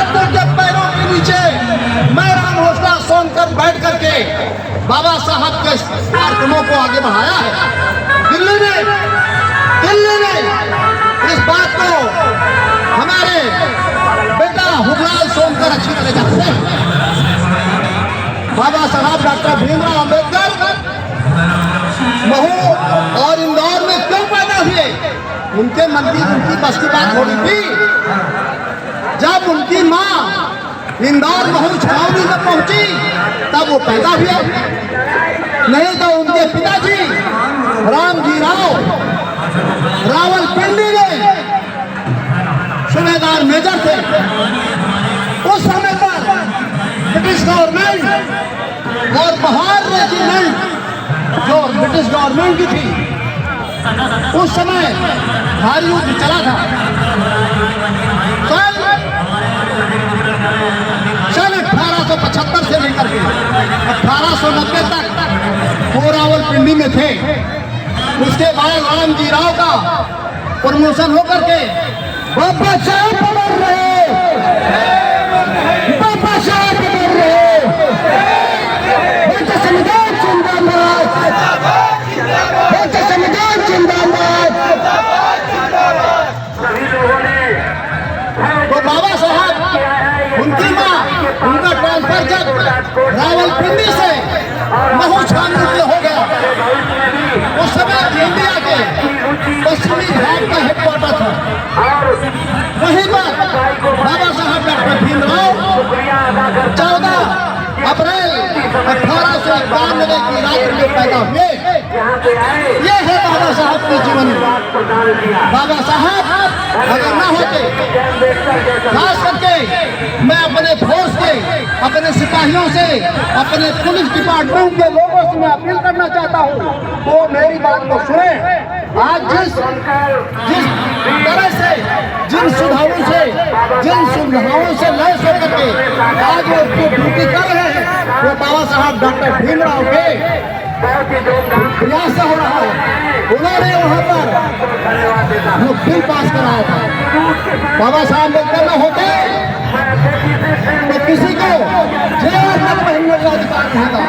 बहादुर के पैरों के नीचे मैं राम हौसला सोनकर बैठ करके बाबा साहब के कार्यक्रमों को आगे बढ़ाया है। दिल्ली में इस बात को हमारे बेटा हुबलाल सोनकर अच्छी तरह जानते हैं। बाबा साहब डॉक्टर भीमराव अंबेडकर महू और इंदौर में क्यों पैदा हुए? उनके मन की उनकी बस की बात हो रही थी। जब उनकी माँ इंदौर महू छावनी में पहुंची तब वो पैदा हुए, नहीं तो उनके पिताजी रामजी राव रावलपिंडी में सूबेदार मेजर थे। उस समय पर ब्रिटिश गवर्नमेंट और बहार रेजिमेंट जो ब्रिटिश गवर्नमेंट की थी, उस समय भारी युद्ध चला था। सन 1875 से लेकर के 1890 तक वो रावलपिंडी में थे। उसके बाद रामजी राव का प्रमोशन होकर के बाबा साहब बन रहे, बाबा साहब बन रहे, संविधान जिंदाबाद, संविधान जिंदाबाद। तो बाबा साहब उनकी माँ उनका ट्रांसफर जब रावलपिंडी से महू छावनी में हो गया, उस समय इंडिया के पश्चिमी भाग का हेडक्वार्टर था। वहीं पर बाबा साहब डॉक्टर भीमराव 14 अप्रैल 1891 की रात में पैदा हुए। ये है बाबा साहब की जीवन। बाबा साहब अगर ना होते, खास करके मैं अपने फोर्स के, अपने सिपाहियों से, अपने पुलिस डिपार्टमेंट के लोगों से मैं अपील करना चाहता हूँ, तो मेरी बात को सुने। आज जिस तरह से, जिन सुविधाओं से लैस होकर के आज वो ड्यूटी कर रहे हैं, वो बाबा साहब डॉक्टर भीमराव के प्रयास से हो रहा है। उन्होंने वहाँ पर वो बिल पास कराया था। बाबा साहब अम्बेडकर न होते तो किसी को जेल तक पहनने का अधिकार नहीं था।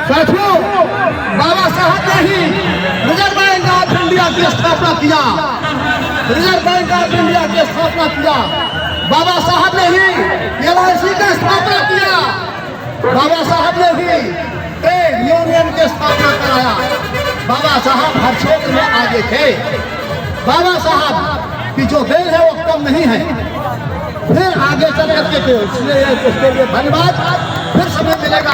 साथियों, बाबा साहब ने ही रिजर्व बैंक ऑफ इंडिया की स्थापना किया। रिजर्व बैंक ऑफ इंडिया की स्थापना किया बाबा साहब ने ही। LIC की स्थापना किया बाबा साहब ने ही। ट्रेड यूनियन की स्थापना कराया। बाबा साहब हर क्षेत्र में आगे थे। बाबा साहब की जो देन है वो कम नहीं है। फिर आगे चल करके थे, इसलिए उसके लिए धन्यवाद। फिर समय मिलेगा।